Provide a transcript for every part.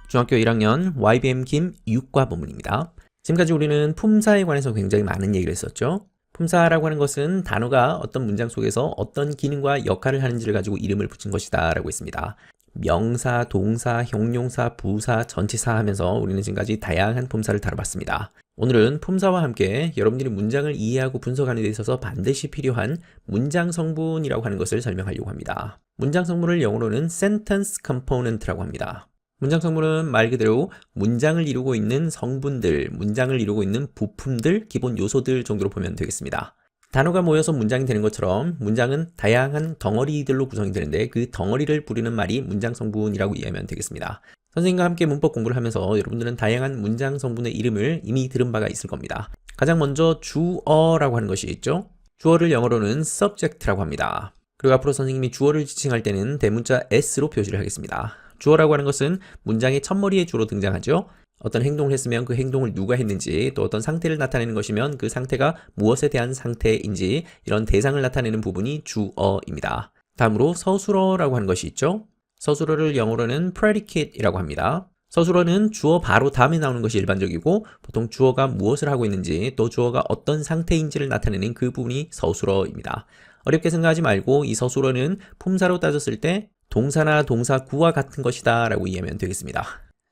중학교 1학년 YBM 김 6과 본문입니다. 지금까지 우리는 품사에 관해서 굉장히 많은 얘기를 했었죠. 품사라고 하는 것은 단어가 어떤 문장 속에서 어떤 기능과 역할을 하는지를 가지고 이름을 붙인 것이다 라고 했습니다. 명사, 동사, 형용사, 부사, 전치사 하면서 우리는 지금까지 다양한 품사를 다뤄봤습니다. 오늘은 품사와 함께 여러분들이 문장을 이해하고 분석하는 데 있어서 반드시 필요한 문장 성분이라고 하는 것을 설명하려고 합니다. 문장 성분을 영어로는 sentence component라고 합니다. 문장 성분은 말 그대로 문장을 이루고 있는 성분들, 문장을 이루고 있는 부품들, 기본 요소들 정도로 보면 되겠습니다. 단어가 모여서 문장이 되는 것처럼 문장은 다양한 덩어리들로 구성이 되는데 그 덩어리를 부르는 말이 문장 성분이라고 이해하면 되겠습니다. 선생님과 함께 문법 공부를 하면서 여러분들은 다양한 문장 성분의 이름을 이미 들은 바가 있을 겁니다. 가장 먼저 주어라고 하는 것이 있죠. 주어를 영어로는 subject라고 합니다. 그리고 앞으로 선생님이 주어를 지칭할 때는 대문자 s로 표시를 하겠습니다. 주어라고 하는 것은 문장의 첫머리에 주로 등장하죠. 어떤 행동을 했으면 그 행동을 누가 했는지, 또 어떤 상태를 나타내는 것이면 그 상태가 무엇에 대한 상태인지, 이런 대상을 나타내는 부분이 주어입니다. 다음으로 서술어라고 하는 것이 있죠. 서술어를 영어로는 predicate이라고 합니다. 서술어는 주어 바로 다음에 나오는 것이 일반적이고, 보통 주어가 무엇을 하고 있는지, 또 주어가 어떤 상태인지를 나타내는 그 부분이 서술어입니다. 어렵게 생각하지 말고 이 서술어는 품사로 따졌을 때 동사나 동사구와 같은 것이다 라고 이해하면 되겠습니다.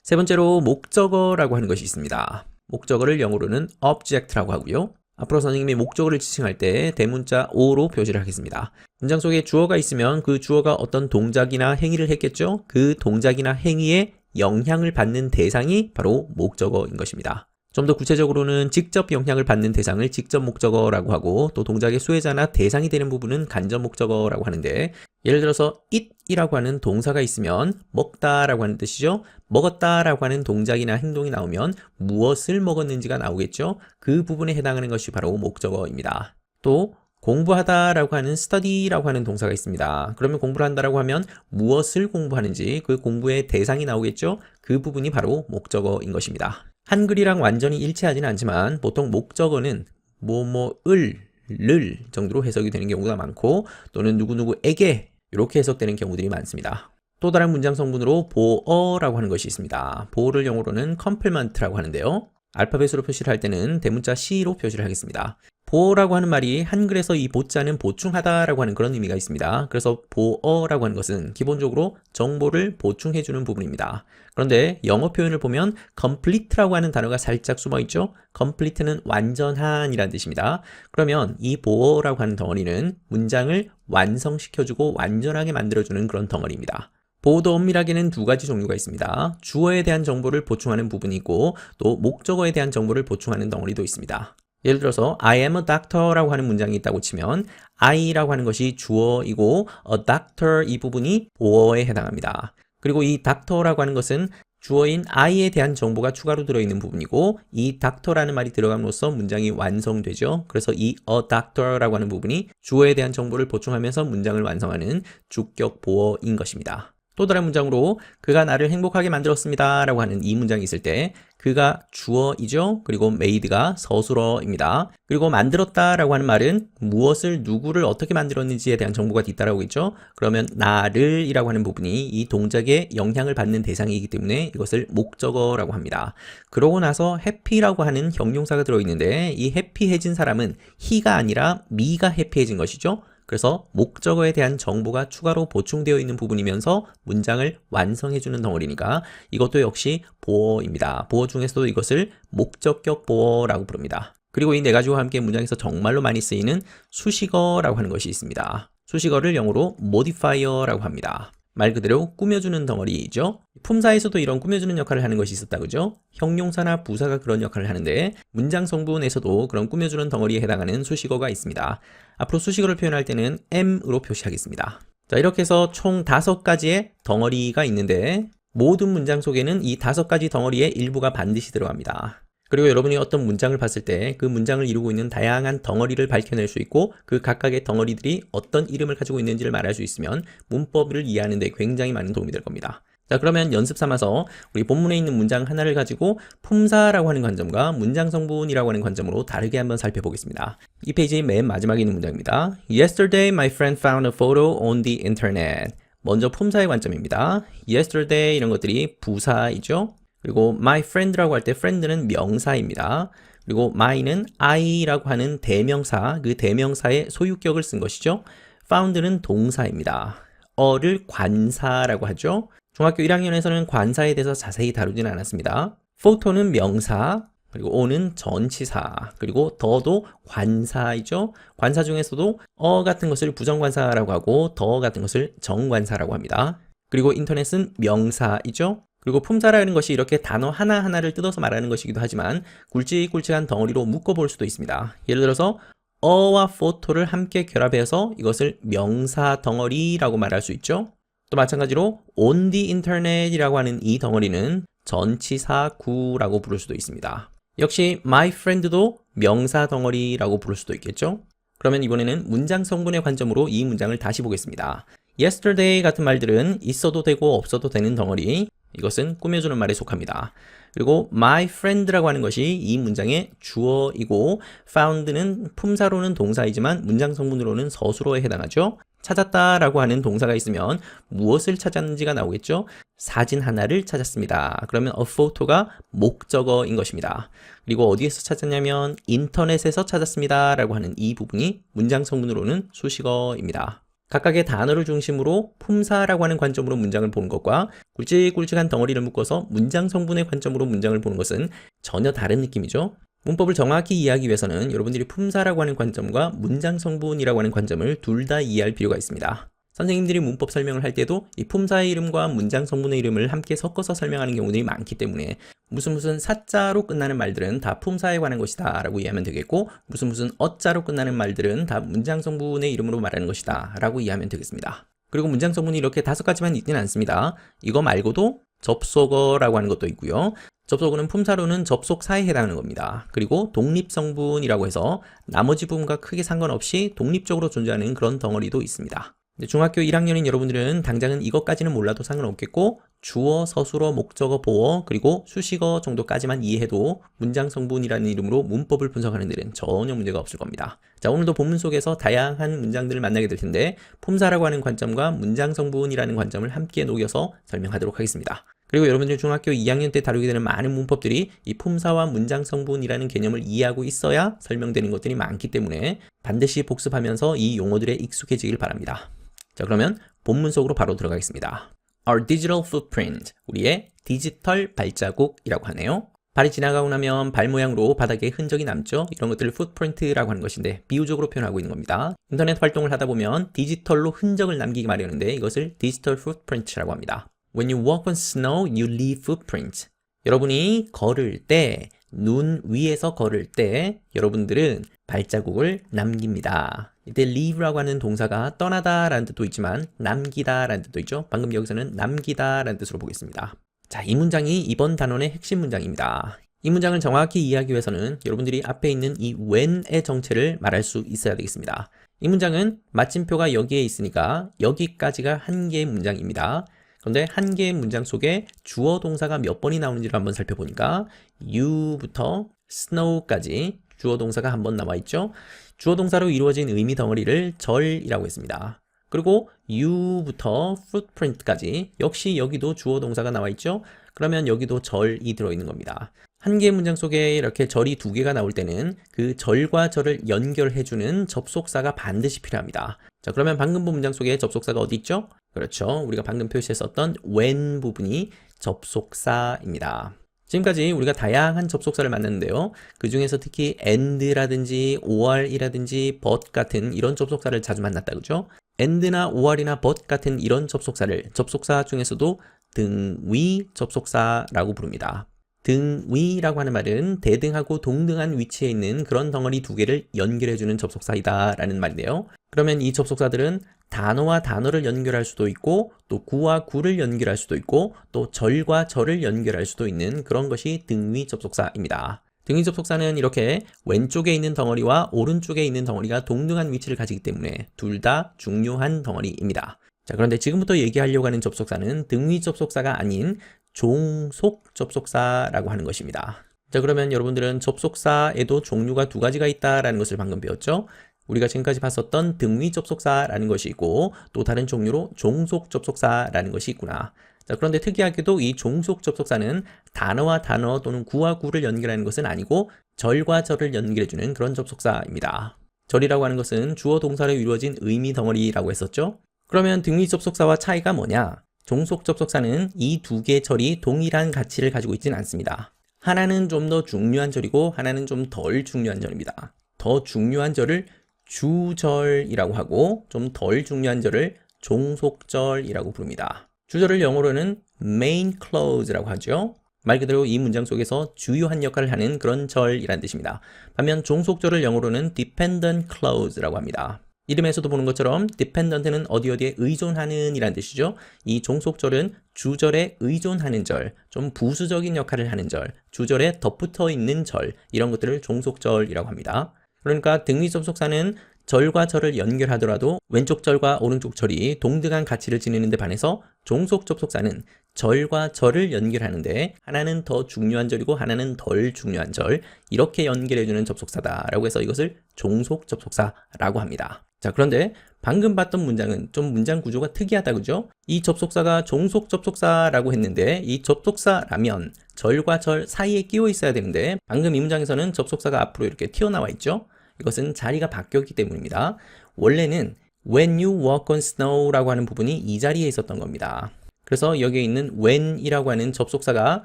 세 번째로 목적어라고 하는 것이 있습니다. 목적어를 영어로는 object라고 하고요. 앞으로 선생님이 목적어를 지칭할 때 대문자 O로 표시를 하겠습니다. 문장 속에 주어가 있으면 그 주어가 어떤 동작이나 행위를 했겠죠? 그 동작이나 행위에 영향을 받는 대상이 바로 목적어인 것입니다. 좀 더 구체적으로는 직접 영향을 받는 대상을 직접 목적어라고 하고, 또 동작의 수혜자나 대상이 되는 부분은 간접 목적어라고 하는데, 예를 들어서 eat이라고 하는 동사가 있으면 먹다라고 하는 뜻이죠. 먹었다라고 하는 동작이나 행동이 나오면 무엇을 먹었는지가 나오겠죠. 그 부분에 해당하는 것이 바로 목적어입니다. 또 공부하다라고 하는 study라고 하는 동사가 있습니다. 그러면 공부를 한다라고 하면 무엇을 공부하는지 그 공부의 대상이 나오겠죠. 그 부분이 바로 목적어인 것입니다. 한글이랑 완전히 일치하지는 않지만 보통 목적어는 뭐뭐을, 를 정도로 해석이 되는 경우가 많고, 또는 누구누구에게 이렇게 해석되는 경우들이 많습니다. 또 다른 문장 성분으로 보어라고 하는 것이 있습니다. 보어를 영어로는 complement라고 하는데요. 알파벳으로 표시를 할 때는 대문자 C로 표시를 하겠습니다. 보어라고 하는 말이 한글에서 이 보자는 보충하다라고 하는 그런 의미가 있습니다. 그래서 보어라고 하는 것은 기본적으로 정보를 보충해주는 부분입니다. 그런데 영어 표현을 보면 complete라고 하는 단어가 살짝 숨어있죠. complete는 완전한이라는 뜻입니다. 그러면 이 보어라고 하는 덩어리는 문장을 완성시켜주고 완전하게 만들어주는 그런 덩어리입니다. 보어도 엄밀하게는 두 가지 종류가 있습니다. 주어에 대한 정보를 보충하는 부분이 있고, 또 목적어에 대한 정보를 보충하는 덩어리도 있습니다. 예를 들어서 I am a doctor라고 하는 문장이 있다고 치면 I라고 하는 것이 주어이고 a doctor 이 부분이 보어에 해당합니다. 그리고 이 doctor라고 하는 것은 주어인 I에 대한 정보가 추가로 들어있는 부분이고, 이 doctor라는 말이 들어감으로써 문장이 완성되죠. 그래서 이 a doctor라고 하는 부분이 주어에 대한 정보를 보충하면서 문장을 완성하는 주격 보어인 것입니다. 또 다른 문장으로 그가 나를 행복하게 만들었습니다 라고 하는 이 문장이 있을 때 그가 주어이죠. 그리고 made가 서술어입니다. 그리고 만들었다 라고 하는 말은 무엇을 누구를 어떻게 만들었는지에 대한 정보가 뒤따라오고 있죠. 그러면 나를 이라고 하는 부분이 이 동작에 영향을 받는 대상이기 때문에 이것을 목적어라고 합니다. 그러고 나서 happy라고 하는 형용사가 들어있는데 이 해피해진 사람은 he가 아니라 me가 해피해진 것이죠. 그래서 목적어에 대한 정보가 추가로 보충되어 있는 부분이면서 문장을 완성해주는 덩어리니까 이것도 역시 보어입니다. 보어 중에서도 이것을 목적격 보어라고 부릅니다. 그리고 이 네 가지와 함께 문장에서 정말로 많이 쓰이는 수식어라고 하는 것이 있습니다. 수식어를 영어로 modifier라고 합니다. 말 그대로 꾸며주는 덩어리이죠. 품사에서도 이런 꾸며주는 역할을 하는 것이 있었다 그죠? 형용사나 부사가 그런 역할을 하는데 문장 성분에서도 그런 꾸며주는 덩어리에 해당하는 수식어가 있습니다. 앞으로 수식어를 표현할 때는 M으로 표시하겠습니다. 자, 이렇게 해서 총 5가지의 덩어리가 있는데 모든 문장 속에는 이 5가지 덩어리의 일부가 반드시 들어갑니다. 그리고 여러분이 어떤 문장을 봤을 때 그 문장을 이루고 있는 다양한 덩어리를 밝혀낼 수 있고 그 각각의 덩어리들이 어떤 이름을 가지고 있는지를 말할 수 있으면 문법을 이해하는 데 굉장히 많은 도움이 될 겁니다. 자, 그러면 연습 삼아서 우리 본문에 있는 문장 하나를 가지고 품사라고 하는 관점과 문장 성분이라고 하는 관점으로 다르게 한번 살펴보겠습니다. 이 페이지의 맨 마지막에 있는 문장입니다. Yesterday my friend found a photo on the internet. 먼저 품사의 관점입니다. yesterday 이런 것들이 부사이죠. 그리고 my friend라고 할 때 friend는 명사입니다. 그리고 my는 I라고 하는 대명사, 그 대명사의 소유격을 쓴 것이죠. found는 동사입니다. 어를 관사라고 하죠. 중학교 1학년에서는 관사에 대해서 자세히 다루지는 않았습니다. photo는 명사, 그리고 o는 전치사, 그리고 더도 관사이죠. 관사 중에서도 같은 것을 부정관사라고 하고 더 같은 것을 정관사라고 합니다. 그리고 인터넷은 명사이죠. 그리고 품사라는 것이 이렇게 단어 하나하나를 뜯어서 말하는 것이기도 하지만 굵직굵직한 덩어리로 묶어볼 수도 있습니다. 예를 들어서 어와 photo를 함께 결합해서 이것을 명사 덩어리라고 말할 수 있죠. 또 마찬가지로 on the internet이라고 하는 이 덩어리는 전치사 구라고 부를 수도 있습니다. 역시 my friend도 명사 덩어리라고 부를 수도 있겠죠. 그러면 이번에는 문장 성분의 관점으로 이 문장을 다시 보겠습니다. yesterday 같은 말들은 있어도 되고 없어도 되는 덩어리, 이것은 꾸며주는 말에 속합니다. 그리고 my friend라고 하는 것이 이 문장의 주어이고 found는 품사로는 동사이지만 문장 성분으로는 서술어에 해당하죠. 찾았다라고 하는 동사가 있으면 무엇을 찾았는지가 나오겠죠. 사진 하나를 찾았습니다. 그러면 a photo가 목적어인 것입니다. 그리고 어디에서 찾았냐면 인터넷에서 찾았습니다 라고 하는 이 부분이 문장 성분으로는 수식어입니다. 각각의 단어를 중심으로 품사라고 하는 관점으로 문장을 보는 것과 굵직굵직한 덩어리를 묶어서 문장 성분의 관점으로 문장을 보는 것은 전혀 다른 느낌이죠. 문법을 정확히 이해하기 위해서는 여러분들이 품사라고 하는 관점과 문장 성분이라고 하는 관점을 둘 다 이해할 필요가 있습니다. 선생님들이 문법 설명을 할 때도 이 품사의 이름과 문장 성분의 이름을 함께 섞어서 설명하는 경우들이 많기 때문에 무슨 사자로 끝나는 말들은 다 품사에 관한 것이다 라고 이해하면 되겠고 무슨 어자로 끝나는 말들은 다 문장 성분의 이름으로 말하는 것이다 라고 이해하면 되겠습니다. 그리고 문장 성분이 이렇게 5가지만 있지는 않습니다. 이거 말고도 접속어라고 하는 것도 있고요. 접속어는 품사로는 접속사에 해당하는 겁니다. 그리고 독립성분이라고 해서 나머지 부분과 크게 상관없이 독립적으로 존재하는 그런 덩어리도 있습니다. 중학교 1학년인 여러분들은 당장은 이것까지는 몰라도 상관없겠고 주어, 서술어, 목적어, 보어, 그리고 수식어 정도까지만 이해해도 문장 성분이라는 이름으로 문법을 분석하는 데는 전혀 문제가 없을 겁니다. 자, 오늘도 본문 속에서 다양한 문장들을 만나게 될 텐데 품사라고 하는 관점과 문장 성분이라는 관점을 함께 녹여서 설명하도록 하겠습니다. 그리고 여러분들 중학교 2학년 때 다루게 되는 많은 문법들이 이 품사와 문장 성분이라는 개념을 이해하고 있어야 설명되는 것들이 많기 때문에 반드시 복습하면서 이 용어들에 익숙해지길 바랍니다. 자, 그러면 본문 속으로 바로 들어가겠습니다. Our digital footprint, 우리의 디지털 발자국이라고 하네요. 발이 지나가고 나면 발 모양으로 바닥에 흔적이 남죠. 이런 것들을 footprint라고 하는 것인데 비유적으로 표현하고 있는 겁니다. 인터넷 활동을 하다 보면 디지털로 흔적을 남기기 마련인데 이것을 디지털 footprint라고 합니다. When you walk on snow, you leave footprints. 여러분이 걸을 때, 눈 위에서 걸을 때 여러분들은 발자국을 남깁니다. 이때 leave라고 하는 동사가 떠나다 라는 뜻도 있지만 남기다 라는 뜻도 있죠. 방금 여기서는 남기다 라는 뜻으로 보겠습니다. 자, 이 문장이 이번 단원의 핵심 문장입니다. 이 문장을 정확히 이해하기 위해서는 여러분들이 앞에 있는 이 when의 정체를 말할 수 있어야 되겠습니다. 이 문장은 마침표가 여기에 있으니까 여기까지가 한 개의 문장입니다. 그런데 한 개의 문장 속에 주어 동사가 몇 번이 나오는지를 한번 살펴보니까 you부터 snow까지 주어 동사가 한 번 나와 있죠. 주어 동사로 이루어진 의미 덩어리를 절이라고 했습니다. 그리고 you부터 footprint까지 역시 여기도 주어 동사가 나와 있죠. 그러면 여기도 절이 들어있는 겁니다. 한 개의 문장 속에 이렇게 절이 2개가 나올 때는 그 절과 절을 연결해주는 접속사가 반드시 필요합니다. 자, 그러면 방금 본 문장 속에 접속사가 어디 있죠? 그렇죠. 우리가 방금 표시했었던 when 부분이 접속사입니다. 지금까지 우리가 다양한 접속사를 만났는데요. 그 중에서 특히 and라든지 or이라든지 but 같은 이런 접속사를 자주 만났다, 그죠? and나 or이나 but 같은 이런 접속사를 접속사 중에서도 등위 접속사라고 부릅니다. 등위라고 하는 말은 대등하고 동등한 위치에 있는 그런 덩어리 2개를 연결해주는 접속사이다 라는 말인데요. 그러면 이 접속사들은 단어와 단어를 연결할 수도 있고 또 구와 구를 연결할 수도 있고 또 절과 절을 연결할 수도 있는 그런 것이 등위 접속사입니다. 등위 접속사는 이렇게 왼쪽에 있는 덩어리와 오른쪽에 있는 덩어리가 동등한 위치를 가지기 때문에 둘 다 중요한 덩어리입니다. 자, 그런데 지금부터 얘기하려고 하는 접속사는 등위 접속사가 아닌 종속 접속사라고 하는 것입니다. 자, 그러면 여러분들은 접속사에도 종류가 2가지가 있다라는 것을 방금 배웠죠. 우리가 지금까지 봤었던 등위 접속사라는 것이 있고 또 다른 종류로 종속 접속사라는 것이 있구나. 자, 그런데 특이하게도 이 종속 접속사는 단어와 단어 또는 구와 구를 연결하는 것은 아니고 절과 절을 연결해주는 그런 접속사입니다. 절이라고 하는 것은 주어 동사로 이루어진 의미 덩어리라고 했었죠. 그러면 등위 접속사와 차이가 뭐냐? 종속 접속사는 이 두 개의 절이 동일한 가치를 가지고 있지는 않습니다. 하나는 좀 더 중요한 절이고 하나는 좀 덜 중요한 절입니다. 더 중요한 절을 주절이라고 하고 좀 덜 중요한 절을 종속절이라고 부릅니다. 주절을 영어로는 main clause라고 하죠. 말 그대로 이 문장 속에서 주요한 역할을 하는 그런 절이란 뜻입니다. 반면 종속절을 영어로는 dependent clause라고 합니다. 이름에서도 보는 것처럼 dependent는 어디에 의존하는 이란 뜻이죠. 이 종속절은 주절에 의존하는 절, 좀 부수적인 역할을 하는 절, 주절에 덧붙어 있는 절, 이런 것들을 종속절이라고 합니다. 그러니까 등위 접속사는 절과 절을 연결하더라도 왼쪽 절과 오른쪽 절이 동등한 가치를 지니는 데 반해서 종속 접속사는 절과 절을 연결하는데 하나는 더 중요한 절이고 하나는 덜 중요한 절, 이렇게 연결해주는 접속사다라고 해서 이것을 종속 접속사라고 합니다. 자, 그런데 방금 봤던 문장은 좀 문장 구조가 특이하다, 그죠? 이 접속사가 종속 접속사라고 했는데 이 접속사라면 절과 절 사이에 끼워 있어야 되는데 방금 이 문장에서는 접속사가 앞으로 이렇게 튀어나와 있죠? 이것은 자리가 바뀌었기 때문입니다. 원래는 when you walk on snow라고 하는 부분이 이 자리에 있었던 겁니다. 그래서 여기에 있는 when이라고 하는 접속사가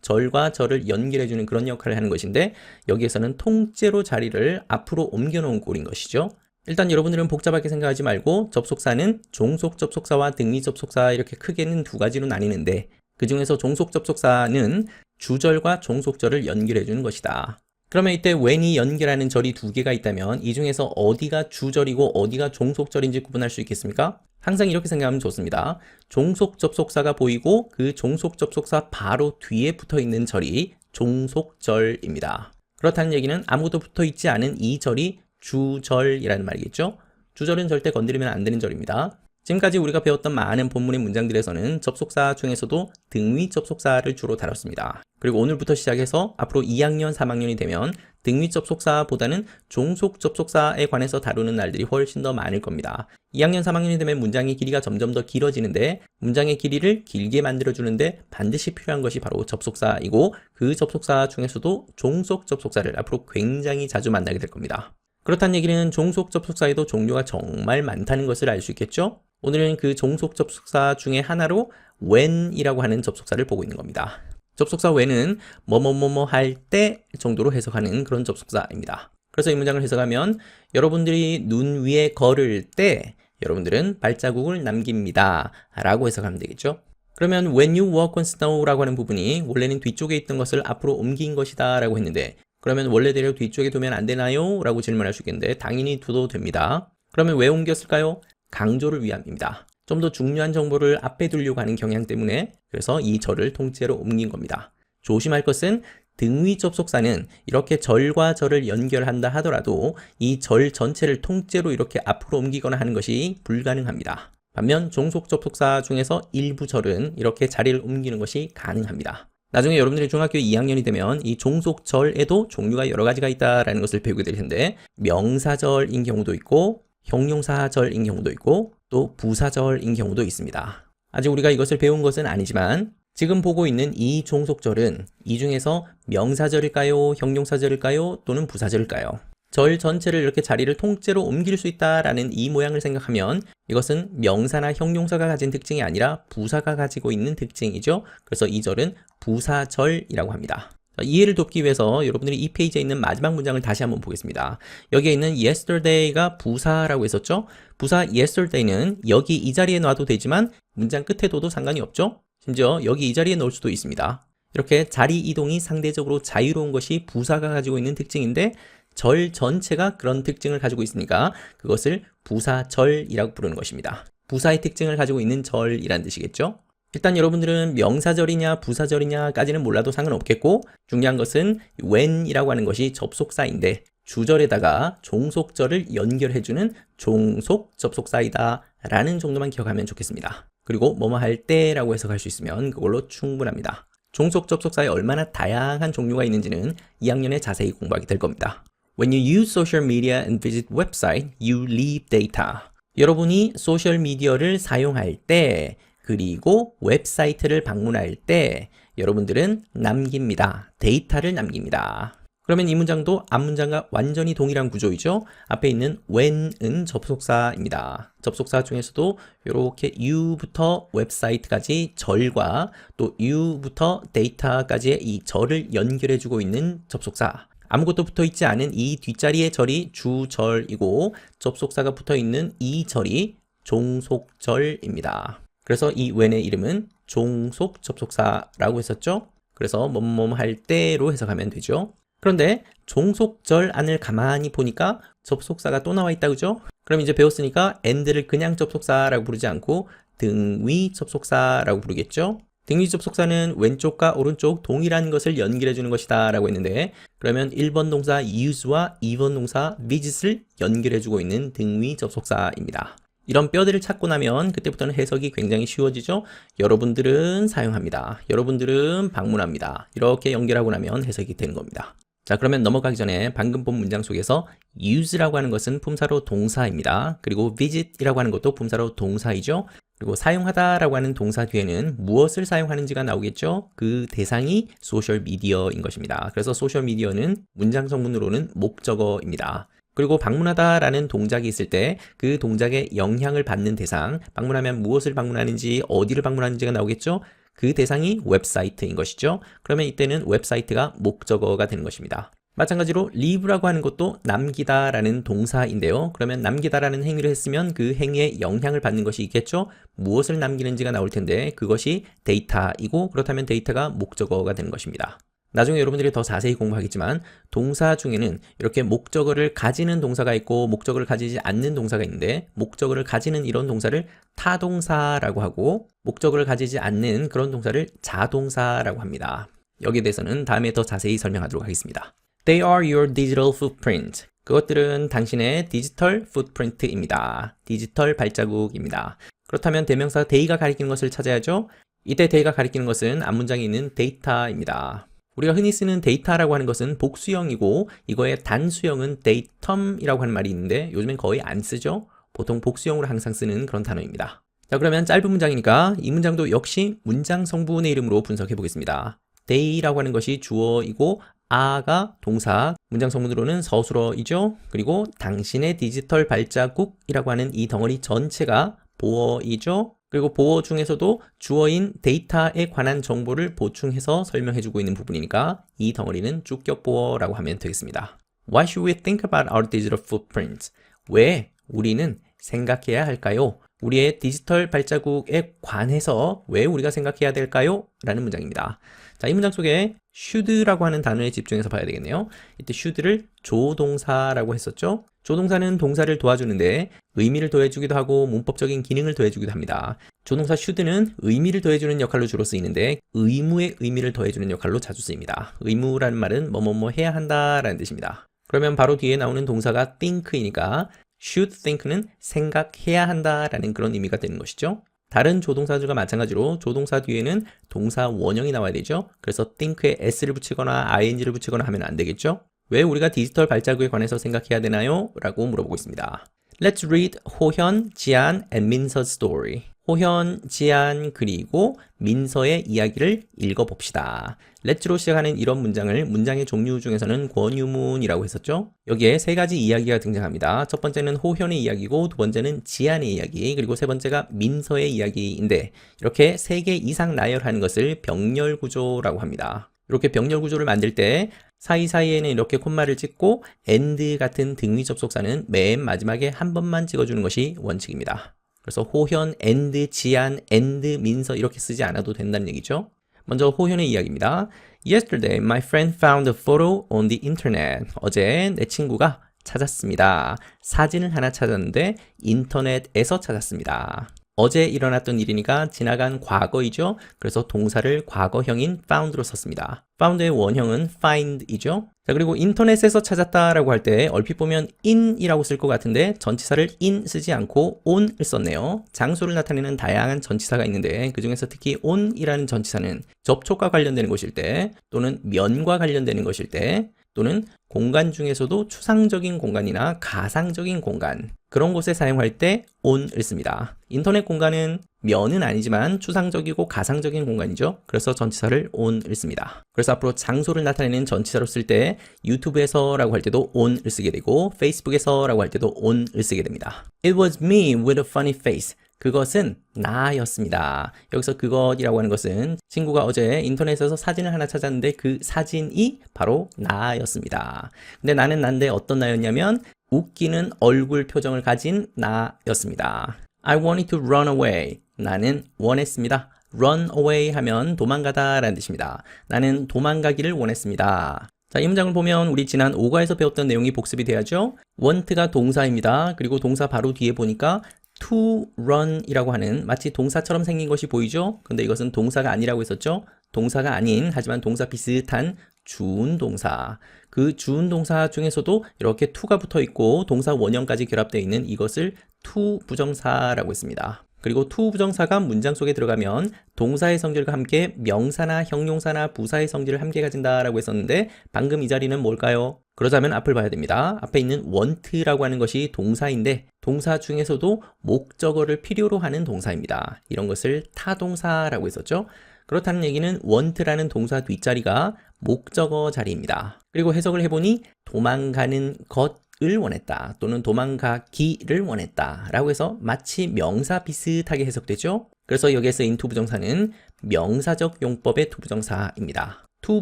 절과 절을 연결해주는 그런 역할을 하는 것인데 여기에서는 통째로 자리를 앞으로 옮겨놓은 꼴인 것이죠. 일단 여러분들은 복잡하게 생각하지 말고 접속사는 종속 접속사와 등위 접속사 이렇게 크게는 두 가지로 나뉘는데 그 중에서 종속 접속사는 주절과 종속절을 연결해주는 것이다. 그러면 이때 when이 연결하는 절이 두 개가 있다면 이 중에서 어디가 주절이고 어디가 종속절인지 구분할 수 있겠습니까? 항상 이렇게 생각하면 좋습니다. 종속 접속사가 보이고 그 종속 접속사 바로 뒤에 붙어 있는 절이 종속절입니다. 그렇다는 얘기는 아무것도 붙어 있지 않은 이 절이 주절이라는 말이겠죠. 주절은 절대 건드리면 안 되는 절입니다. 지금까지 우리가 배웠던 많은 본문의 문장들에서는 접속사 중에서도 등위 접속사를 주로 다뤘습니다. 그리고 오늘부터 시작해서 앞으로 2학년, 3학년이 되면 등위 접속사보다는 종속 접속사에 관해서 다루는 날들이 훨씬 더 많을 겁니다. 2학년, 3학년이 되면 문장의 길이가 점점 더 길어지는데 문장의 길이를 길게 만들어주는데 반드시 필요한 것이 바로 접속사이고 그 접속사 중에서도 종속 접속사를 앞으로 굉장히 자주 만나게 될 겁니다. 그렇다는 얘기는 종속 접속사에도 종류가 정말 많다는 것을 알 수 있겠죠? 오늘은 그 종속 접속사 중에 하나로 when이라고 하는 접속사를 보고 있는 겁니다. 접속사 when은 뭐뭐뭐뭐 할 때 정도로 해석하는 그런 접속사입니다. 그래서 이 문장을 해석하면 여러분들이 눈 위에 걸을 때 여러분들은 발자국을 남깁니다 라고 해석하면 되겠죠. 그러면 when you walk on snow라고 하는 부분이 원래는 뒤쪽에 있던 것을 앞으로 옮긴 것이다 라고 했는데 그러면 원래대로 뒤쪽에 두면 안 되나요? 라고 질문할 수 있겠는데 당연히 둬도 됩니다. 그러면 왜 옮겼을까요? 강조를 위함입니다. 좀 더 중요한 정보를 앞에 두려고 하는 경향 때문에 그래서 이 절을 통째로 옮긴 겁니다. 조심할 것은 등위 접속사는 이렇게 절과 절을 연결한다 하더라도 이 절 전체를 통째로 이렇게 앞으로 옮기거나 하는 것이 불가능합니다. 반면 종속 접속사 중에서 일부 절은 이렇게 자리를 옮기는 것이 가능합니다. 나중에 여러분들이 중학교 2학년이 되면 이 종속절에도 종류가 여러 가지가 있다라는 것을 배우게 될 텐데 명사절인 경우도 있고 형용사절인 경우도 있고 또 부사절인 경우도 있습니다. 아직 우리가 이것을 배운 것은 아니지만 지금 보고 있는 이 종속절은 이 중에서 명사절일까요? 형용사절일까요? 또는 부사절일까요? 절 전체를 이렇게 자리를 통째로 옮길 수 있다라는 이 모양을 생각하면 이것은 명사나 형용사가 가진 특징이 아니라 부사가 가지고 있는 특징이죠. 그래서 이 절은 부사절이라고 합니다. 이해를 돕기 위해서 여러분들이 이 페이지에 있는 마지막 문장을 다시 한번 보겠습니다. 여기에 있는 yesterday가 부사라고 했었죠. 부사 yesterday는 여기 이 자리에 놔도 되지만 문장 끝에 둬도 상관이 없죠. 심지어 여기 이 자리에 넣을 수도 있습니다. 이렇게 자리 이동이 상대적으로 자유로운 것이 부사가 가지고 있는 특징인데 절 전체가 그런 특징을 가지고 있으니까 그것을 부사절이라고 부르는 것입니다. 부사의 특징을 가지고 있는 절이란 뜻이겠죠. 일단 여러분들은 명사절이냐 부사절이냐까지는 몰라도 상관없겠고 중요한 것은 when이라고 하는 것이 접속사인데 주절에다가 종속절을 연결해주는 종속 접속사이다 라는 정도만 기억하면 좋겠습니다. 그리고 뭐뭐 할 때라고 해석할 수 있으면 그걸로 충분합니다. 종속 접속사에 얼마나 다양한 종류가 있는지는 2학년에 자세히 공부하게 될 겁니다. When you use social media and visit website, you leave data. 여러분이 소셜미디어를 사용할 때, 그리고 웹사이트를 방문할 때 여러분들은 남깁니다. 데이터를 남깁니다. 그러면 이 문장도 앞 문장과 완전히 동일한 구조이죠. 앞에 있는 when은 접속사입니다. 접속사 중에서도 이렇게 you부터 웹사이트까지 절과 또 you부터 데이터까지의 이 절을 연결해주고 있는 접속사. 아무것도 붙어있지 않은 이 뒷자리의 절이 주절이고 접속사가 붙어있는 이 절이 종속절입니다. 그래서 이 when의 이름은 종속 접속사라고 했었죠. 그래서 뭐뭐 할 때로 해석하면 되죠. 그런데 종속절 안을 가만히 보니까 접속사가 또 나와 있다 그죠? 그럼 이제 배웠으니까 and를 그냥 접속사라고 부르지 않고 등위 접속사라고 부르겠죠? 등위 접속사는 왼쪽과 오른쪽 동일한 것을 연결해 주는 것이다 라고 했는데 그러면 1번 동사 use와 2번 동사 visit을 연결해 주고 있는 등위 접속사입니다. 이런 뼈대를 찾고 나면 그때부터는 해석이 굉장히 쉬워지죠. 여러분들은 사용합니다. 여러분들은 방문합니다. 이렇게 연결하고 나면 해석이 되는 겁니다. 자, 그러면 넘어가기 전에 방금 본 문장 속에서 use라고 하는 것은 품사로 동사입니다. 그리고 visit이라고 하는 것도 품사로 동사이죠. 그리고 사용하다라고 하는 동사 뒤에는 무엇을 사용하는지가 나오겠죠. 그 대상이 소셜미디어인 것입니다. 그래서 소셜미디어는 문장 성분으로는 목적어입니다. 그리고 방문하다라는 동작이 있을 때 그 동작에 영향을 받는 대상, 방문하면 무엇을 방문하는지, 어디를 방문하는지가 나오겠죠. 그 대상이 웹사이트인 것이죠. 그러면 이때는 웹사이트가 목적어가 되는 것입니다. 마찬가지로 leave라고 하는 것도 남기다라는 동사인데요. 그러면 남기다라는 행위를 했으면 그 행위에 영향을 받는 것이 있겠죠. 무엇을 남기는지가 나올 텐데 그것이 데이터이고 그렇다면 데이터가 목적어가 되는 것입니다. 나중에 여러분들이 더 자세히 공부하겠지만 동사 중에는 이렇게 목적어를 가지는 동사가 있고 목적어를 가지지 않는 동사가 있는데 목적어를 가지는 이런 동사를 타동사라고 하고 목적어를 가지지 않는 그런 동사를 자동사라고 합니다. 여기에 대해서는 다음에 더 자세히 설명하도록 하겠습니다. They are your digital footprint. 그것들은 당신의 디지털 footprint입니다. 디지털 발자국입니다. 그렇다면 대명사 they가 가리키는 것을 찾아야죠. 이때 they가 가리키는 것은 앞문장에 있는 데이터입니다. 우리가 흔히 쓰는 데이터라고 하는 것은 복수형이고 이거의 단수형은 datum이라고 하는 말이 있는데 요즘엔 거의 안 쓰죠. 보통 복수형으로 항상 쓰는 그런 단어입니다. 자, 그러면 짧은 문장이니까 이 문장도 역시 문장 성분의 이름으로 분석해 보겠습니다. they라고 하는 것이 주어이고 a가 동사, 문장 성분으로는 서술어이죠. 그리고 당신의 디지털 발자국이라고 하는 이 덩어리 전체가 보어이죠. 그리고 보어 중에서도 주어인 데이터에 관한 정보를 보충해서 설명해주고 있는 부분이니까 이 덩어리는 주격 보어라고 하면 되겠습니다. Why should we think about our digital footprint? 왜 우리는 생각해야 할까요? 우리의 디지털 발자국에 관해서 왜 우리가 생각해야 될까요? 라는 문장입니다. 자, 이 문장 속에 should라고 하는 단어에 집중해서 봐야 되겠네요. 이때 should를 조동사라고 했었죠. 조동사는 동사를 도와주는데 의미를 더해주기도 하고 문법적인 기능을 더해주기도 합니다. 조동사 should는 의미를 더해주는 역할로 주로 쓰이는데 의무의 의미를 더해주는 역할로 자주 쓰입니다. 의무라는 말은 뭐뭐뭐 해야 한다라는 뜻입니다. 그러면 바로 뒤에 나오는 동사가 think이니까 should think는 생각해야 한다라는 그런 의미가 되는 것이죠. 다른 조동사들과 마찬가지로 조동사 뒤에는 동사 원형이 나와야 되죠. 그래서 think에 s를 붙이거나 ing를 붙이거나 하면 안 되겠죠. 왜 우리가 디지털 발자국에 관해서 생각해야 되나요? 라고 물어보고 있습니다. Let's read 호현, 지안 and 민서's story. 호현, 지안 그리고 민서의 이야기를 읽어봅시다. Let's로 시작하는 이런 문장을 문장의 종류 중에서는 권유문이라고 했었죠. 여기에 세 가지 이야기가 등장합니다. 첫 번째는 호현의 이야기고 두 번째는 지안의 이야기 그리고 세 번째가 민서의 이야기인데 이렇게 세 개 이상 나열하는 것을 병렬 구조라고 합니다. 이렇게 병렬 구조를 만들 때 사이사이에는 이렇게 콤마를 찍고 and 같은 등위 접속사는 맨 마지막에 한 번만 찍어주는 것이 원칙입니다. 그래서 호현, and, 지안, and, 민서 이렇게 쓰지 않아도 된다는 얘기죠. 먼저 호현의 이야기입니다. Yesterday, my friend found a photo on the internet. 어제 내 친구가 찾았습니다. 사진을 하나 찾았는데 인터넷에서 찾았습니다. 어제 일어났던 일이니까 지나간 과거이죠. 그래서 동사를 과거형인 found로 썼습니다. found의 원형은 find이죠. 자, 그리고 인터넷에서 찾았다라고 할 때 얼핏 보면 in이라고 쓸 것 같은데 전치사를 in 쓰지 않고 on을 썼네요. 장소를 나타내는 다양한 전치사가 있는데 그 중에서 특히 on이라는 전치사는 접촉과 관련되는 것일 때 또는 면과 관련되는 것일 때 또는 공간 중에서도 추상적인 공간이나 가상적인 공간, 그런 곳에 사용할 때 on을 씁니다. 인터넷 공간은 면은 아니지만 추상적이고 가상적인 공간이죠. 그래서 전치사를 on을 씁니다. 그래서 앞으로 장소를 나타내는 전치사로 쓸 때 유튜브에서라고 할 때도 on을 쓰게 되고 페이스북에서라고 할 때도 on을 쓰게 됩니다. It was me with a funny face. 그것은 나였습니다. 여기서 그것이라고 하는 것은 친구가 어제 인터넷에서 사진을 하나 찾았는데 그 사진이 바로 나였습니다. 근데 나는 난데 어떤 나였냐면 웃기는 얼굴 표정을 가진 나였습니다. I wanted to run away. 나는 원했습니다. run away 하면 도망가다 라는 뜻입니다. 나는 도망가기를 원했습니다. 자, 이 문장을 보면 우리 지난 5과에서 배웠던 내용이 복습이 돼야죠. want가 동사입니다. 그리고 동사 바로 뒤에 보니까 to run 이라고 하는 마치 동사처럼 생긴 것이 보이죠? 근데 이것은 동사가 아니라고 했었죠? 동사가 아닌, 하지만 동사 비슷한 주운 동사. 그 주운 동사 중에서도 이렇게 to가 붙어 있고 동사 원형까지 결합되어 있는 이것을 to 부정사라고 했습니다. 그리고 to 부정사가 문장 속에 들어가면 동사의 성질과 함께 명사나 형용사나 부사의 성질을 함께 가진다라고 했었는데 방금 이 자리는 뭘까요? 그러자면 앞을 봐야 됩니다. 앞에 있는 want라고 하는 것이 동사인데 동사 중에서도 목적어를 필요로 하는 동사입니다. 이런 것을 타동사라고 했었죠. 그렇다는 얘기는 want라는 동사 뒷자리가 목적어 자리입니다. 그리고 해석을 해보니 도망가는 것을 원했다 또는 도망가기를 원했다 라고 해서 마치 명사 비슷하게 해석되죠. 그래서 여기에 쓰인 to 부정사는 명사적 용법의 to 부정사입니다. to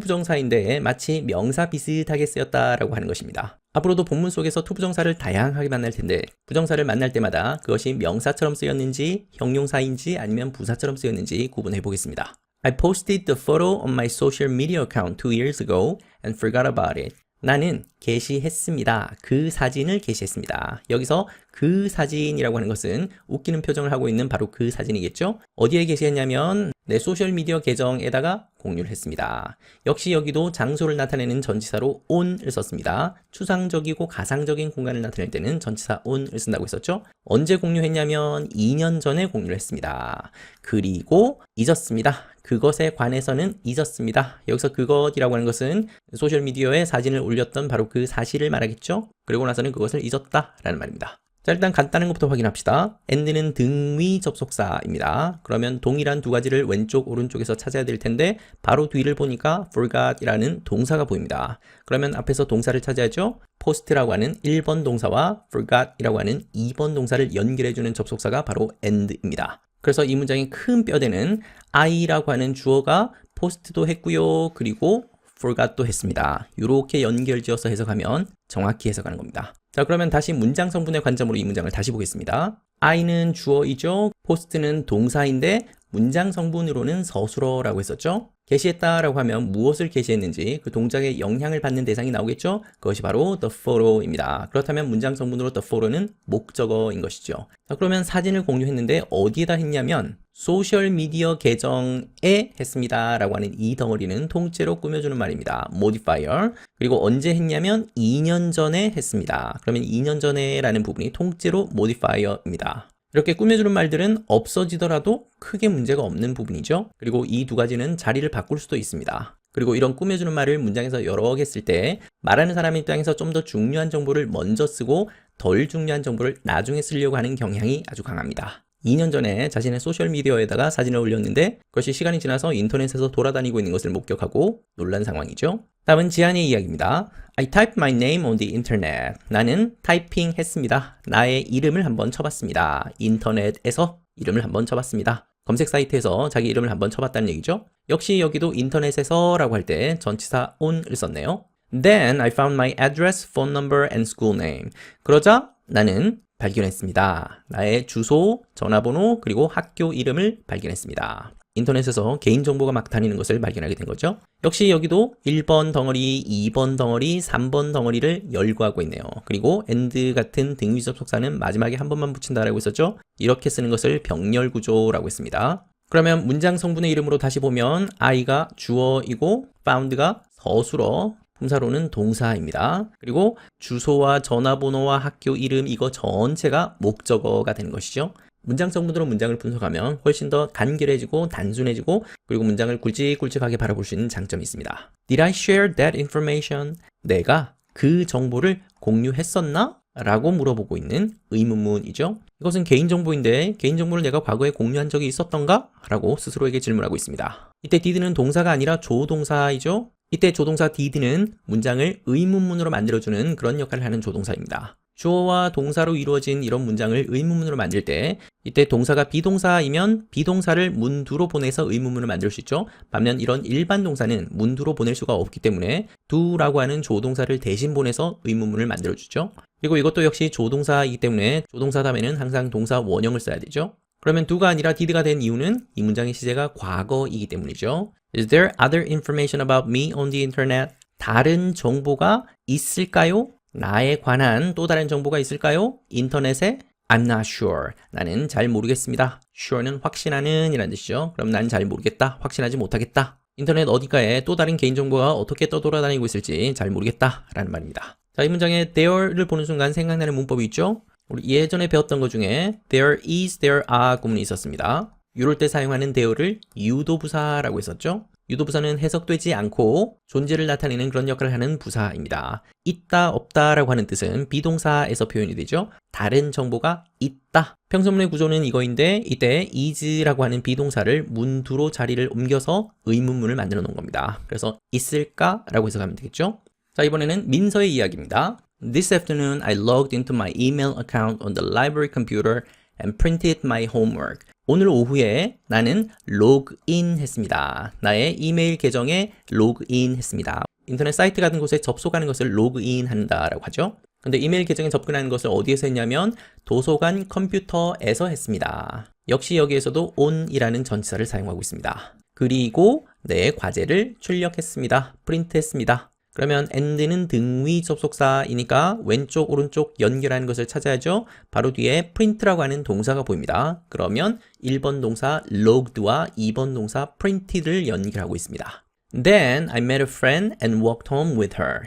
부정사인데 마치 명사 비슷하게 쓰였다라고 하는 것입니다. 앞으로도 본문 속에서 to 부정사를 다양하게 만날 텐데 부정사를 만날 때마다 그것이 명사처럼 쓰였는지 형용사인지 아니면 부사처럼 쓰였는지 구분해 보겠습니다. I posted the photo on my social media account 2 years ago and forgot about it. 나는 게시했습니다. 그 사진을 게시했습니다. 여기서 그 사진이라고 하는 것은 웃기는 표정을 하고 있는 바로 그 사진이겠죠? 어디에 게시했냐면 내 소셜미디어 계정에다가 공유를 했습니다. 역시 여기도 장소를 나타내는 전치사로 on을 썼습니다. 추상적이고 가상적인 공간을 나타낼 때는 전치사 on을 쓴다고 했었죠? 언제 공유했냐면 2년 전에 공유를 했습니다. 그리고 잊었습니다. 그것에 관해서는 잊었습니다. 여기서 그것이라고 하는 것은 소셜미디어에 사진을 올렸던 바로 그 사실을 말하겠죠? 그리고 나서는 그것을 잊었다라는 말입니다. 자, 일단 간단한 것부터 확인합시다. and는 등위 접속사입니다. 그러면 동일한 두 가지를 왼쪽, 오른쪽에서 찾아야 될 텐데 바로 뒤를 보니까 forgot이라는 동사가 보입니다. 그러면 앞에서 동사를 찾아야죠. post라고 하는 1번 동사와 forgot이라고 하는 2번 동사를 연결해주는 접속사가 바로 and입니다. 그래서 이 문장의 큰 뼈대는 I라고 하는 주어가 post도 했고요. 그리고 forgot도 했습니다. 이렇게 연결지어서 해석하면 정확히 해석하는 겁니다. 자, 그러면 다시 문장 성분의 관점으로 이 문장을 다시 보겠습니다. I는 주어이죠. post는 동사인데 문장 성분으로는 서술어라고 했었죠. 게시했다라고 하면 무엇을 게시했는지 그 동작에 영향을 받는 대상이 나오겠죠. 그것이 바로 the photo입니다. 그렇다면 문장 성분으로 the photo는 목적어인 것이죠. 자, 그러면 사진을 공유했는데 어디에다 했냐면 소셜미디어 계정에 했습니다 라고 하는 이 덩어리는 통째로 꾸며주는 말입니다. modifier. 그리고 언제 했냐면 2년 전에 했습니다. 그러면 2년 전에 라는 부분이 통째로 modifier입니다. 이렇게 꾸며주는 말들은 없어지더라도 크게 문제가 없는 부분이죠. 그리고 이 두 가지는 자리를 바꿀 수도 있습니다. 그리고 이런 꾸며주는 말을 문장에서 여러 개 쓸 때 말하는 사람 입장에서 좀 더 중요한 정보를 먼저 쓰고 덜 중요한 정보를 나중에 쓰려고 하는 경향이 아주 강합니다. 2년 전에 자신의 소셜미디어에다가 사진을 올렸는데 그것이 시간이 지나서 인터넷에서 돌아다니고 있는 것을 목격하고 놀란 상황이죠. 다음은 지안의 이야기입니다. I typed my name on the internet. 나는 타이핑 했습니다. 나의 이름을 한번 쳐봤습니다. 인터넷에서 이름을 한번 쳐봤습니다. 검색 사이트에서 자기 이름을 한번 쳐봤다는 얘기죠. 역시 여기도 인터넷에서 라고 할 때 전치사 on을 썼네요. Then I found my address, phone number and school name. 그러자 나는 발견했습니다. 나의 주소, 전화번호, 그리고 학교 이름을 발견했습니다. 인터넷에서 개인정보가 막 다니는 것을 발견하게 된 거죠. 역시 여기도 1번 덩어리, 2번 덩어리, 3번 덩어리를 열거하고 있네요. 그리고 and 같은 등위 접속사는 마지막에 한 번만 붙인다라고 했었죠. 이렇게 쓰는 것을 병렬 구조라고 했습니다. 그러면 문장 성분의 이름으로 다시 보면 I가 주어이고 found가 서술어, 품사로는 동사입니다. 그리고 주소와 전화번호와 학교 이름 이거 전체가 목적어가 되는 것이죠. 문장 성분으로 문장을 분석하면 훨씬 더 간결해지고 단순해지고 그리고 문장을 굵직굵직하게 바라볼 수 있는 장점이 있습니다. Did I share that information? 내가 그 정보를 공유했었나? 라고 물어보고 있는 의문문이죠. 이것은 개인정보인데 개인정보를 내가 과거에 공유한 적이 있었던가? 라고 스스로에게 질문하고 있습니다. 이때 did는 동사가 아니라 조동사이죠. 이때 조동사 did는 문장을 의문문으로 만들어주는 그런 역할을 하는 조동사입니다. 주어와 동사로 이루어진 이런 문장을 의문문으로 만들 때 이때 동사가 비동사이면 비동사를 문두로 보내서 의문문을 만들 수 있죠. 반면 이런 일반 동사는 문두로 보낼 수가 없기 때문에 do라고 하는 조동사를 대신 보내서 의문문을 만들어주죠. 그리고 이것도 역시 조동사이기 때문에 조동사 다음에는 항상 동사 원형을 써야 되죠. 그러면 do가 아니라 did가 된 이유는 이 문장의 시제가 과거이기 때문이죠. Is there other information about me on the internet? 다른 정보가 있을까요? 나에 관한 또 다른 정보가 있을까요? 인터넷에? I'm not sure. 나는 잘 모르겠습니다. sure는 확신하는 이라는 뜻이죠. 그럼 난 잘 모르겠다. 확신하지 못하겠다. 인터넷 어디가에 또 다른 개인정보가 어떻게 떠돌아다니고 있을지 잘 모르겠다 라는 말입니다. 자, 이 문장에 there를 보는 순간 생각나는 문법이 있죠? 우리 예전에 배웠던 것 중에 there is, there are 구문이 있었습니다. 이럴 때 사용하는 there를 유도부사라고 했었죠. 유도부사는 해석되지 않고 존재를 나타내는 그런 역할을 하는 부사입니다. 있다, 없다 라고 하는 뜻은 비동사에서 표현이 되죠. 다른 정보가 있다. 평소문의 구조는 이거인데 이때 is라고 하는 비동사를 문두로 자리를 옮겨서 의문문을 만들어 놓은 겁니다. 그래서 있을까? 라고 해석하면 되겠죠. 자, 이번에는 민서의 이야기입니다. This afternoon I logged into my email account on the library computer and printed my homework. 오늘 오후에 나는 로그인 했습니다. 나의 이메일 계정에 로그인 했습니다. 인터넷 사이트 같은 곳에 접속하는 것을 로그인 한다라고 하죠. 근데 이메일 계정에 접근하는 것을 어디에서 했냐면 도서관 컴퓨터에서 했습니다. 역시 여기에서도 on이라는 전치사를 사용하고 있습니다. 그리고 내 과제를 출력했습니다. 프린트했습니다. 그러면 and는 등위 접속사이니까 왼쪽 오른쪽 연결하는 것을 찾아야죠. 바로 뒤에 print라고 하는 동사가 보입니다. 그러면 1번 동사 logged와 2번 동사 printed를 연결하고 있습니다. Then I met a friend and walked home with her.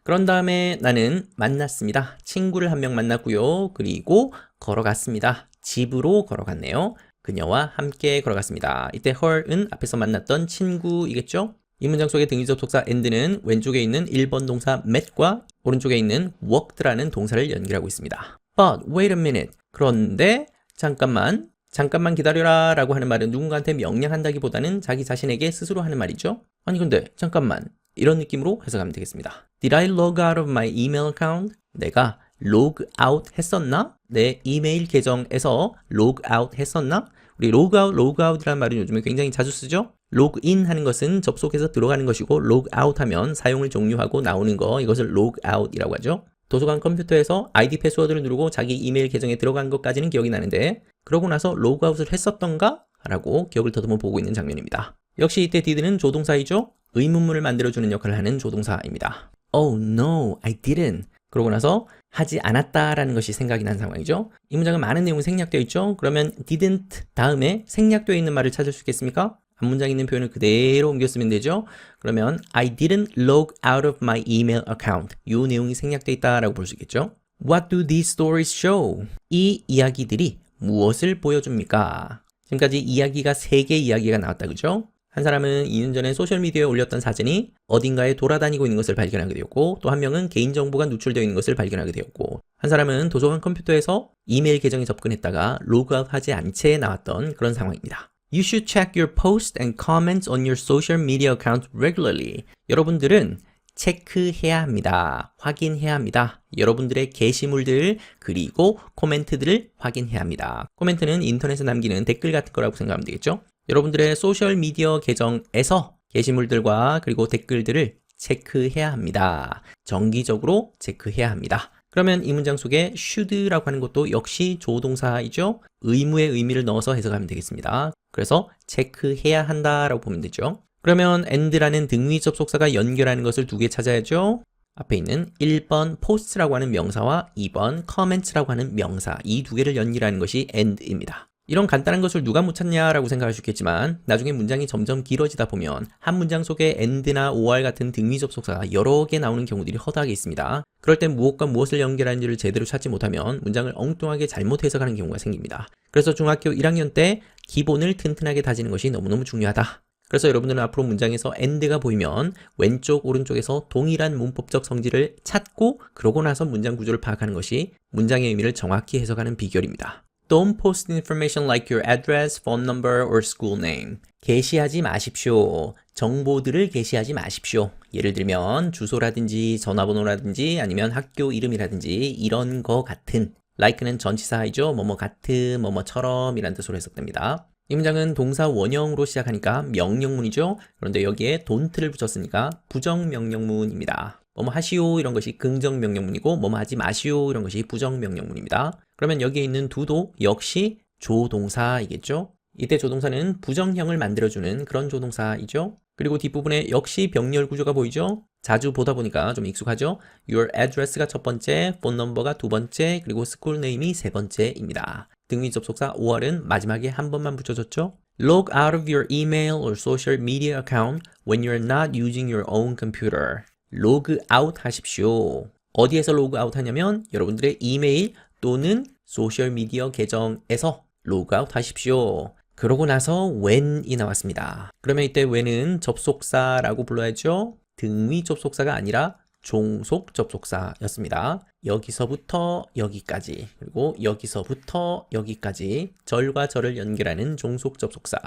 그런 다음에 나는 만났습니다. 친구를 한 명 만났고요. 그리고 걸어갔습니다. 집으로 걸어갔네요. 그녀와 함께 걸어갔습니다. 이때 her은 앞에서 만났던 친구이겠죠? 이 문장 속의 등위 접속사 and는 왼쪽에 있는 1번 동사 met과 오른쪽에 있는 walked라는 동사를 연결하고 있습니다. But wait a minute. 그런데 잠깐만 기다려라 라고 하는 말은 누군가한테 명령한다기보다는 자기 자신에게 스스로 하는 말이죠. 아니 근데 잠깐만 이런 느낌으로 해석하면 되겠습니다. Did I log out of my email account? 내가 log out 했었나? 내 이메일 계정에서 log out 했었나? 우리 logout이라는 말은 요즘에 굉장히 자주 쓰죠? login 하는 것은 접속해서 들어가는 것이고 logout 하면 사용을 종료하고 나오는 거 이것을 logout이라고 하죠. 도서관 컴퓨터에서 ID 패스워드를 누르고 자기 이메일 계정에 들어간 것까지는 기억이 나는데 그러고 나서 logout을 했었던가? 라고 기억을 더듬어 보고 있는 장면입니다. 역시 이때 did는 조동사이죠? 의문문을 만들어주는 역할을 하는 조동사입니다. Oh no, I didn't. 그러고 나서 하지 않았다라는 것이 생각이 난 상황이죠. 이 문장은 많은 내용이 생략되어 있죠. 그러면 didn't 다음에 생략되어 있는 말을 찾을 수 있겠습니까? 한 문장에 있는 표현을 그대로 옮겨 쓰면 되죠. 그러면 I didn't log out of my email account. 이 내용이 생략되어 있다라고 볼 수 있겠죠. What do these stories show? 이 이야기들이 무엇을 보여줍니까? 지금까지 이야기가 3개 이야기가 나왔다 그죠? 한 사람은 2년 전에 소셜미디어에 올렸던 사진이 어딘가에 돌아다니고 있는 것을 발견하게 되었고 또 한 명은 개인정보가 누출되어 있는 것을 발견하게 되었고 한 사람은 도서관 컴퓨터에서 이메일 계정에 접근했다가 로그아웃 하지 않은 채 나왔던 그런 상황입니다. You should check your posts and comments on your social media account regularly. 여러분들은 체크해야 합니다. 확인해야 합니다. 여러분들의 게시물들 그리고 코멘트들을 확인해야 합니다. 코멘트는 인터넷에 남기는 댓글 같은 거라고 생각하면 되겠죠? 여러분들의 소셜미디어 계정에서 게시물들과 그리고 댓글들을 체크해야 합니다. 정기적으로 체크해야 합니다. 그러면 이 문장 속에 should라고 하는 것도 역시 조동사이죠. 의무의 의미를 넣어서 해석하면 되겠습니다. 그래서 체크해야 한다라고 보면 되죠. 그러면 and라는 등위 접속사가 연결하는 것을 2개 찾아야죠. 앞에 있는 1번 post라고 하는 명사와 2번 comment라고 하는 명사 이 2개를 연결하는 것이 and입니다. 이런 간단한 것을 누가 못 찾냐라고 생각할 수 있겠지만 나중에 문장이 점점 길어지다 보면 한 문장 속에 and나 or 같은 등위 접속사가 여러 개 나오는 경우들이 허다하게 있습니다. 그럴 땐 무엇과 무엇을 연결하는지를 제대로 찾지 못하면 문장을 엉뚱하게 잘못 해석하는 경우가 생깁니다. 그래서 중학교 1학년 때 기본을 튼튼하게 다지는 것이 너무너무 중요하다. 그래서 여러분들은 앞으로 문장에서 and가 보이면 왼쪽 오른쪽에서 동일한 문법적 성질을 찾고 그러고 나서 문장 구조를 파악하는 것이 문장의 의미를 정확히 해석하는 비결입니다. Don't post information like your address, phone number, or school name. 게시하지 마십시오. 정보들을 게시하지 마십시오. 예를 들면 주소라든지 전화번호라든지 아니면 학교 이름이라든지 이런 거 같은 like는 전치사이죠. 뭐뭐 같은, 뭐뭐처럼 이란 뜻으로 해석됩니다. 이 문장은 동사 원형으로 시작하니까 명령문이죠. 그런데 여기에 don't를 붙였으니까 부정명령문입니다. 뭐뭐 하시오 이런 것이 긍정명령문이고 뭐뭐 하지 마시오 이런 것이 부정명령문입니다. 그러면 여기에 있는 do도 역시 조동사이겠죠. 이때 조동사는 부정형을 만들어주는 그런 조동사이죠. 그리고 뒷부분에 역시 병렬 구조가 보이죠. 자주 보다 보니까 좀 익숙하죠. Your address가 첫 번째, phone number가 두 번째, 그리고 school name이 세 번째입니다. 등위 접속사 or은 마지막에 한 번만 붙여줬죠. Log out of your email or social media account when you're not using your own computer. 로그 아웃 하십시오. 어디에서 로그 아웃 하냐면 여러분들의 이메일 또는 소셜미디어 계정에서 로그 아웃 하십시오. 그러고 나서 when이 나왔습니다. 그러면 이때 when은 접속사라고 불러야죠. 등위 접속사가 아니라 종속 접속사였습니다. 여기서부터 여기까지 그리고 여기서부터 여기까지 절과 절을 연결하는 종속 접속사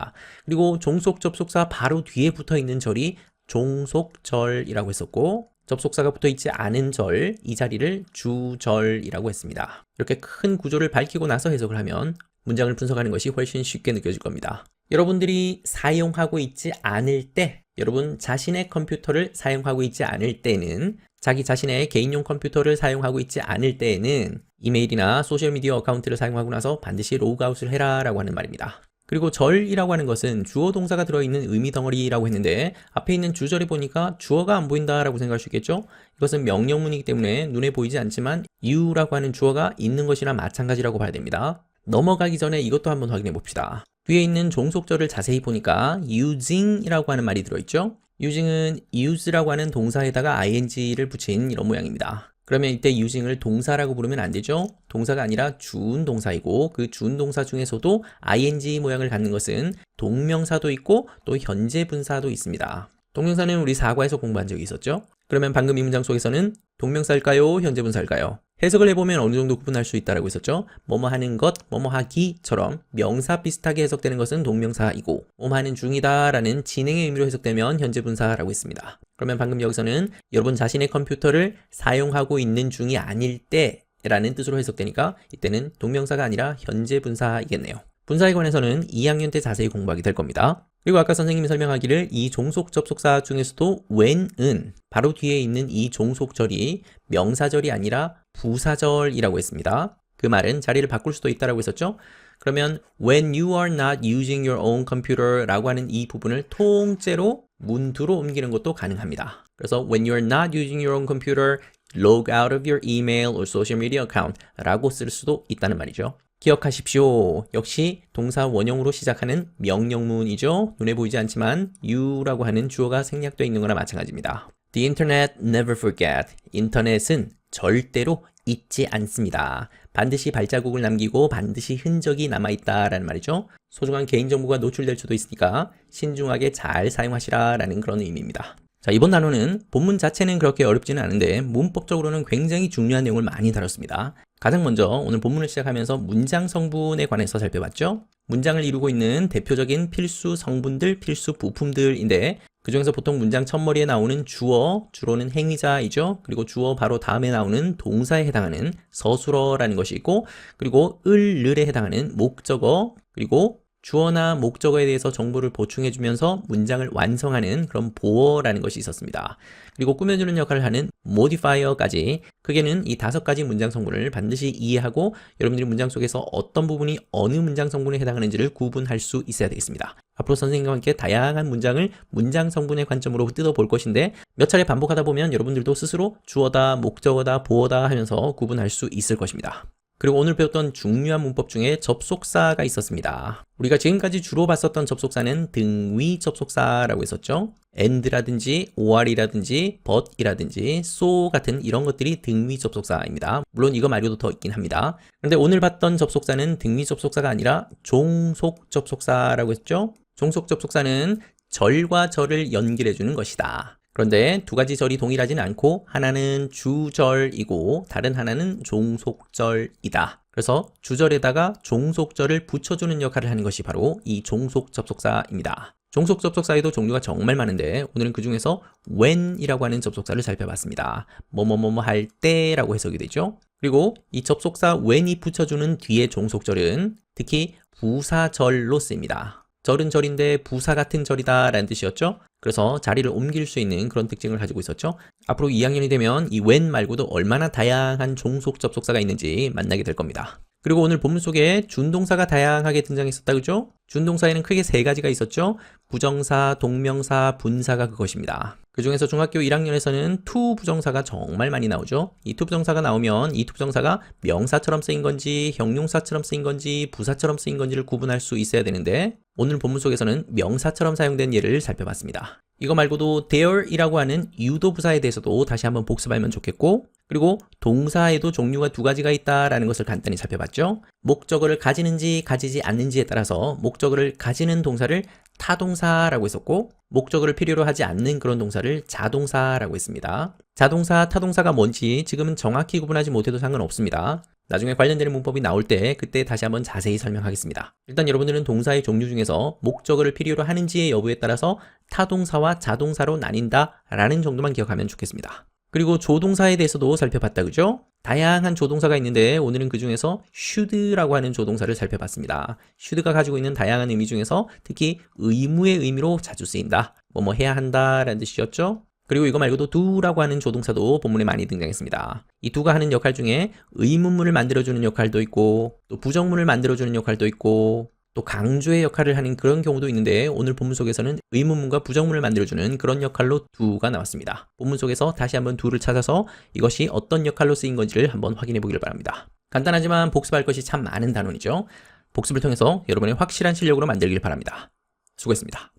그리고 종속 접속사 바로 뒤에 붙어있는 절이 종속절이라고 했었고 접속사가 붙어있지 않은 절, 이 자리를 주절이라고 했습니다. 이렇게 큰 구조를 밝히고 나서 해석을 하면 문장을 분석하는 것이 훨씬 쉽게 느껴질 겁니다. 여러분들이 사용하고 있지 않을 때, 여러분 자신의 컴퓨터를 사용하고 있지 않을 때는 자기 자신의 개인용 컴퓨터를 사용하고 있지 않을 때에는 이메일이나 소셜미디어 어카운트를 사용하고 나서 반드시 로그아웃을 해라 라고 하는 말입니다. 그리고 절이라고 하는 것은 주어 동사가 들어있는 의미 덩어리라고 했는데 앞에 있는 주절에 보니까 주어가 안 보인다라고 생각할 수 있겠죠? 이것은 명령문이기 때문에 눈에 보이지 않지만 you라고 하는 주어가 있는 것이나 마찬가지라고 봐야 됩니다. 넘어가기 전에 이것도 한번 확인해 봅시다. 뒤에 있는 종속절을 자세히 보니까 using이라고 하는 말이 들어있죠? using은 use라고 하는 동사에다가 ing를 붙인 이런 모양입니다. 그러면 이때 using을 동사라고 부르면 안 되죠? 동사가 아니라 주운 동사이고 그 주운 동사 중에서도 ing 모양을 갖는 것은 동명사도 있고 또 현재 분사도 있습니다. 동명사는 우리 사과에서 공부한 적이 있었죠? 그러면 방금 이 문장 속에서는 동명사일까요? 현재 분사일까요? 해석을 해보면 어느 정도 구분할 수 있다고 했었죠? 뭐뭐 하는 것, 뭐뭐 하기처럼 명사 비슷하게 해석되는 것은 동명사이고 뭐뭐 하는 중이다 라는 진행의 의미로 해석되면 현재 분사라고 했습니다. 그러면 방금 여기서는 여러분 자신의 컴퓨터를 사용하고 있는 중이 아닐 때 라는 뜻으로 해석되니까 이때는 동명사가 아니라 현재 분사이겠네요. 분사에 관해서는 2학년 때 자세히 공부하게 될 겁니다. 그리고 아까 선생님이 설명하기를 이 종속 접속사 중에서도 when은 바로 뒤에 있는 이 종속절이 명사절이 아니라 부사절이라고 했습니다. 그 말은 자리를 바꿀 수도 있다고 했었죠. 그러면 when you are not using your own computer 라고 하는 이 부분을 통째로 문두로 옮기는 것도 가능합니다. 그래서 when you are not using your own computer, log out of your email or social media account 라고 쓸 수도 있다는 말이죠. 기억하십시오. 역시 동사 원형으로 시작하는 명령문이죠. 눈에 보이지 않지만 you라고 하는 주어가 생략되어 있는 거나 마찬가지입니다. The internet never forget. 인터넷은 절대로 잊지 않습니다. 반드시 발자국을 남기고 반드시 흔적이 남아있다라는 말이죠. 소중한 개인정보가 노출될 수도 있으니까 신중하게 잘 사용하시라라는 그런 의미입니다. 자, 이번 단어는 본문 자체는 그렇게 어렵지는 않은데 문법적으로는 굉장히 중요한 내용을 많이 다뤘습니다. 가장 먼저 오늘 본문을 시작하면서 문장 성분에 관해서 살펴봤죠. 문장을 이루고 있는 대표적인 필수 성분들, 필수 부품들인데 그 중에서 보통 문장 첫머리에 나오는 주어, 주로는 행위자이죠. 그리고 주어 바로 다음에 나오는 동사에 해당하는 서술어라는 것이 있고 그리고 을에 해당하는 목적어 그리고 주어나 목적어에 대해서 정보를 보충해주면서 문장을 완성하는 그런 보어라는 것이 있었습니다. 그리고 꾸며주는 역할을 하는 modifier까지 크게는 이 5가지 문장 성분을 반드시 이해하고 여러분들이 문장 속에서 어떤 부분이 어느 문장 성분에 해당하는지를 구분할 수 있어야 되겠습니다. 앞으로 선생님과 함께 다양한 문장을 문장 성분의 관점으로 뜯어볼 것인데 몇 차례 반복하다 보면 여러분들도 스스로 주어다, 목적어다, 보어다 하면서 구분할 수 있을 것입니다. 그리고 오늘 배웠던 중요한 문법 중에 접속사가 있었습니다. 우리가 지금까지 주로 봤었던 접속사는 등위 접속사라고 했었죠. and라든지 or이라든지 but이라든지 so 같은 이런 것들이 등위 접속사입니다. 물론 이거 말고도 더 있긴 합니다. 그런데 오늘 봤던 접속사는 등위 접속사가 아니라 종속 접속사라고 했죠. 종속 접속사는 절과 절을 연결해 주는 것이다. 그런데 두 가지 절이 동일하지는 않고 하나는 주절이고 다른 하나는 종속절이다. 그래서 주절에다가 종속절을 붙여주는 역할을 하는 것이 바로 이 종속 접속사입니다. 종속 접속사에도 종류가 정말 많은데 오늘은 그 중에서 when이라고 하는 접속사를 살펴봤습니다. 뭐뭐뭐뭐 할 때라고 해석이 되죠. 그리고 이 접속사 when이 붙여주는 뒤에 종속절은 특히 부사절로 쓰입니다. 절은 절인데 부사 같은 절이다 라는 뜻이었죠. 그래서 자리를 옮길 수 있는 그런 특징을 가지고 있었죠. 앞으로 2학년이 되면 이 when 말고도 얼마나 다양한 종속 접속사가 있는지 만나게 될 겁니다. 그리고 오늘 본문 속에 준동사가 다양하게 등장했었다, 그죠? 준동사에는 크게 세 가지가 있었죠. 부정사, 동명사, 분사가 그것입니다. 그 중에서 중학교 1학년에서는 to 부정사가 정말 많이 나오죠. 이 to 부정사가 나오면 이 to 부정사가 명사처럼 쓰인 건지 형용사처럼 쓰인 건지 부사처럼 쓰인 건지를 구분할 수 있어야 되는데 오늘 본문 속에서는 명사처럼 사용된 예를 살펴봤습니다. 이거 말고도 there이라고 하는 유도부사에 대해서도 다시 한번 복습하면 좋겠고 그리고 동사에도 종류가 두 가지가 있다라는 것을 간단히 살펴봤죠. 목적어를 가지는지 가지지 않는지에 따라서 목적어를 가지는 동사를 타동사라고 했었고 목적어를 필요로 하지 않는 그런 동사를 자동사라고 했습니다. 자동사, 타동사가 뭔지 지금은 정확히 구분하지 못해도 상관없습니다. 나중에 관련되는 문법이 나올 때 그때 다시 한번 자세히 설명하겠습니다. 일단 여러분들은 동사의 종류 중에서 목적어를 필요로 하는지의 여부에 따라서 타동사와 자동사로 나뉜다 라는 정도만 기억하면 좋겠습니다. 그리고 조동사에 대해서도 살펴봤다, 그죠? 다양한 조동사가 있는데 오늘은 그 중에서 should라고 하는 조동사를 살펴봤습니다. should가 가지고 있는 다양한 의미 중에서 특히 의무의 의미로 자주 쓰인다. 뭐뭐 해야 한다 라는 뜻이었죠? 그리고 이거 말고도 do라고 하는 조동사도 본문에 많이 등장했습니다. 이 do가 하는 역할 중에 의문문을 만들어주는 역할도 있고 또 부정문을 만들어주는 역할도 있고 또 강조의 역할을 하는 그런 경우도 있는데 오늘 본문 속에서는 의문문과 부정문을 만들어주는 그런 역할로 do가 나왔습니다. 본문 속에서 다시 한번 do를 찾아서 이것이 어떤 역할로 쓰인 건지를 한번 확인해 보기를 바랍니다. 간단하지만 복습할 것이 참 많은 단원이죠. 복습을 통해서 여러분의 확실한 실력으로 만들길 바랍니다. 수고했습니다.